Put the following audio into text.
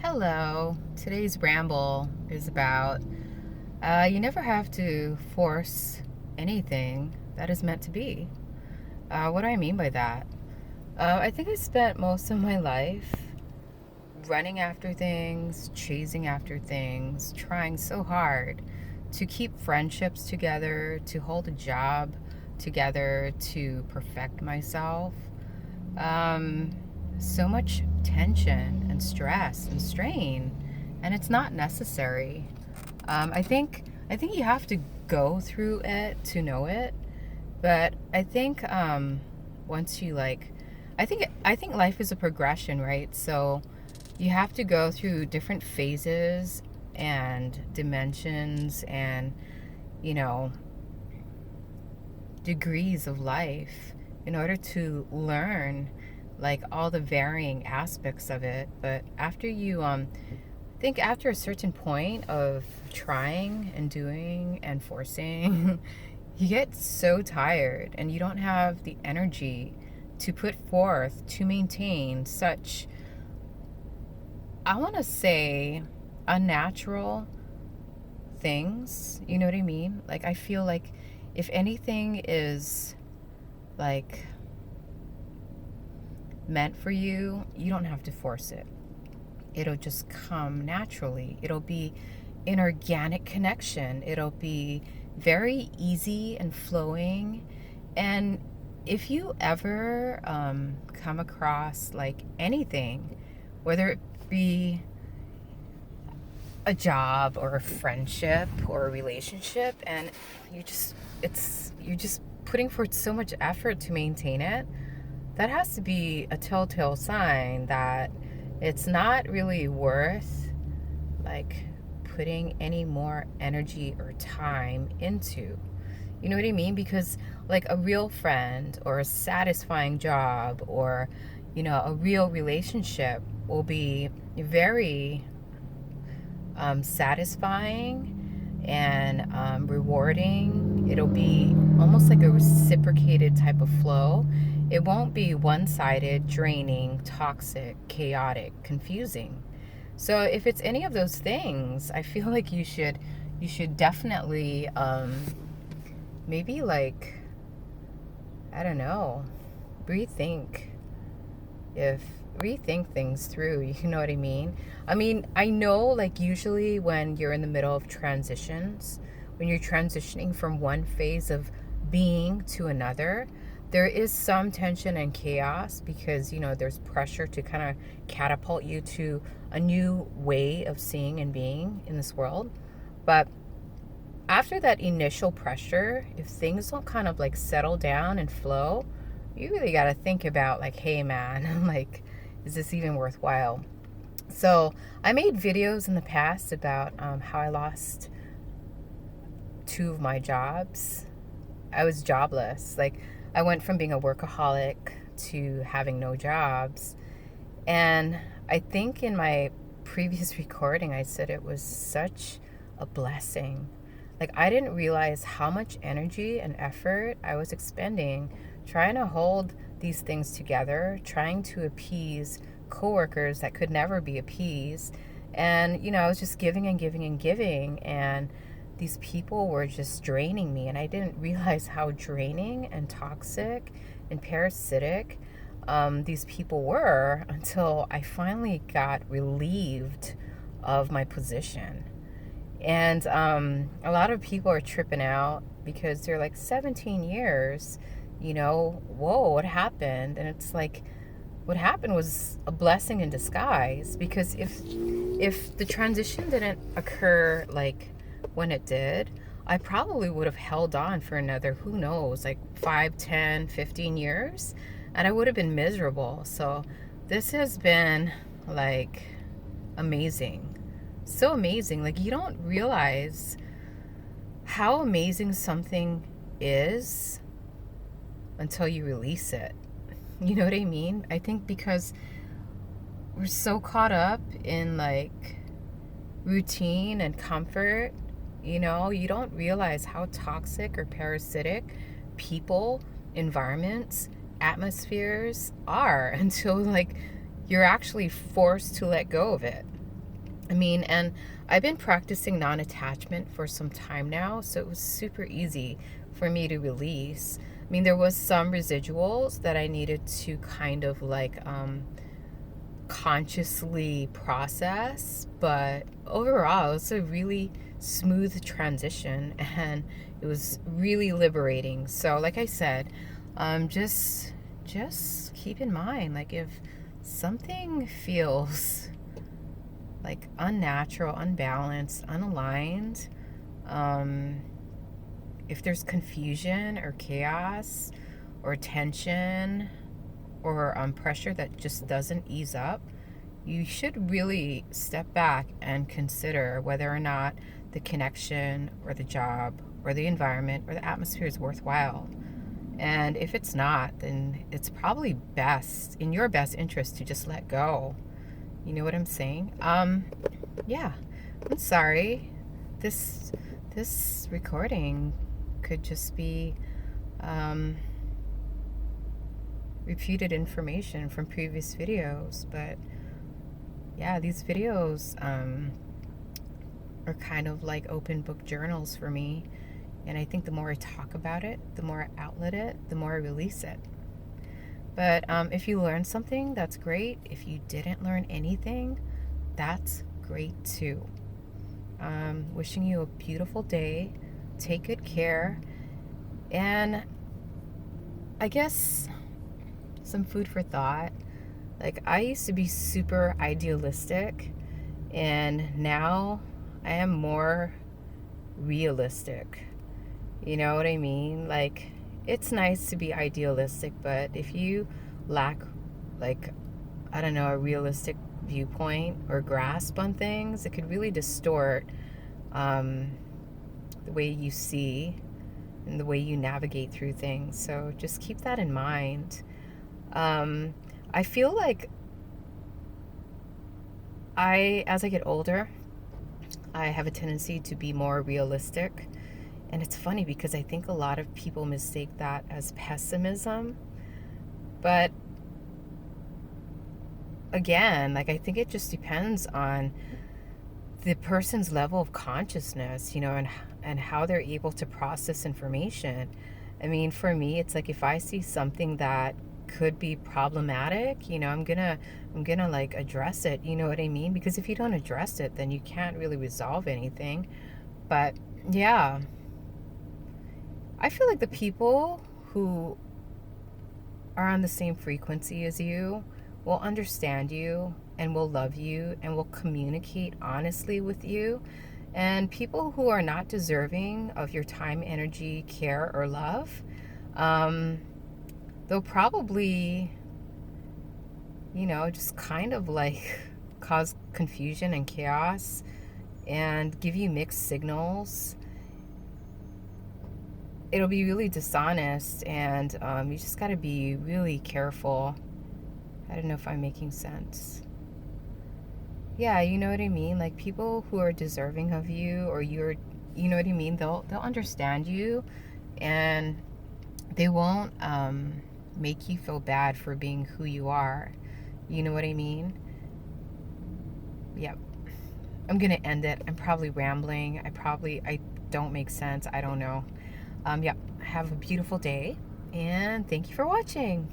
Hello. Today's ramble is about you never have to force anything that is meant to be. What do I mean by that? I think I spent most of my life running after things, chasing after things, trying so hard to keep friendships together, to hold a job together, to perfect myself. Um, so much tension and stress and strain, and it's not necessary. I think you have to go through it to know it, but I think once you I think life is a progression, right? So you have to go through different phases and dimensions and you know degrees of life in order to learn like all the varying aspects of it. But after you think after a certain point of trying and doing and forcing, you get so tired and you don't have the energy to put forth to maintain such, I want to say, unnatural things. You know what I mean? Like, I feel like if anything is like meant for you, you don't have to force it. It'll just come naturally. It'll be an organic connection. It'll be very easy and flowing. And if you ever come across like anything, whether it be a job or a friendship or a relationship, and you're just putting forth so much effort to maintain it, that has to be a telltale sign that it's not really worth like putting any more energy or time into. You know what I mean? Because like a real friend or a satisfying job or a real relationship will be very satisfying and rewarding. It'll be almost like a reciprocated type of flow. It won't be one sided, draining, toxic, chaotic, confusing. So if it's any of those things, I feel like you should definitely maybe like, I don't know, rethink if rethink things through. You know what I mean? I know like usually when you're in the middle of transitions, when you're transitioning from one phase of being to another, there is some tension and chaos because there's pressure to kind of catapult you to a new way of seeing and being in this world. But after that initial pressure, if things don't kind of like settle down and flow, you really got to think about like, hey man, like, is this even worthwhile? So I made videos in the past about how I lost two of my jobs. I was jobless. Like, I went from being a workaholic to having no jobs. And I think in my previous recording, I said it was such a blessing. Like, I didn't realize how much energy and effort I was expending trying to hold these things together, trying to appease coworkers that could never be appeased. And, I was just giving and giving and giving. And these people were just draining me. And I didn't realize how draining and toxic and parasitic these people were until I finally got relieved of my position. And a lot of people are tripping out because they're like, 17 years, whoa, what happened? And it's like, what happened was a blessing in disguise, because if the transition didn't occur like when it did, I probably would have held on for another, who knows, like 5, 10, 15 years, and I would have been miserable. So this has been like amazing. So amazing. Like, you don't realize how amazing something is until you release it. You know what I mean? I think because we're so caught up in like routine and comfort, you don't realize how toxic or parasitic people, environments, atmospheres are until like you're actually forced to let go of it. I mean, and I've been practicing non-attachment for some time now, so it was super easy for me to release. I mean, there was some residuals that I needed to kind of like consciously process, but overall, it was a really smooth transition and it was really liberating. So, like I said, just keep in mind, like if something feels like unnatural, unbalanced, unaligned, um, if there's confusion or chaos or tension or pressure that just doesn't ease up, you should really step back and consider whether or not the connection or the job or the environment or the atmosphere is worthwhile. And if it's not, then it's probably best, in your best interest, to just let go. You know what I'm saying? Yeah. I'm sorry. This this recording could just be repeated information from previous videos, but yeah, these videos are kind of like open book journals for me. And I think the more I talk about it, the more I outlet it, the more I release it. But if you learned something, that's great. If you didn't learn anything, that's great too. Wishing you a beautiful day. Take good care. And I guess some food for thought. Like, I used to be super idealistic, and now I am more realistic. You know what I mean? Like, it's nice to be idealistic, but if you lack, like, I don't know, a realistic viewpoint or grasp on things, it could really distort the way you see and the way you navigate through things. So just keep that in mind. I feel like as I get older, I have a tendency to be more realistic. And it's funny because I think a lot of people mistake that as pessimism. But again, like, I think it just depends on the person's level of consciousness, and how they're able to process information. I mean, for me, it's like if I see something that could be problematic, I'm gonna like address it, you know what I mean? Because if you don't address it, then you can't really resolve anything. But yeah, I feel like the people who are on the same frequency as you will understand you and will love you and will communicate honestly with you. And people who are not deserving of your time, energy, care, or love, they'll probably, just kind of like cause confusion and chaos and give you mixed signals. It'll be really dishonest, and you just got to be really careful. I don't know if I'm making sense. Yeah, you know what I mean? Like, people who are deserving of you, or you know what I mean? They'll understand you, and they won't make you feel bad for being who you are. You know what I mean? Yep. I'm gonna end it. I'm probably rambling. I don't make sense. I don't know. Yep. Have a beautiful day, and thank you for watching.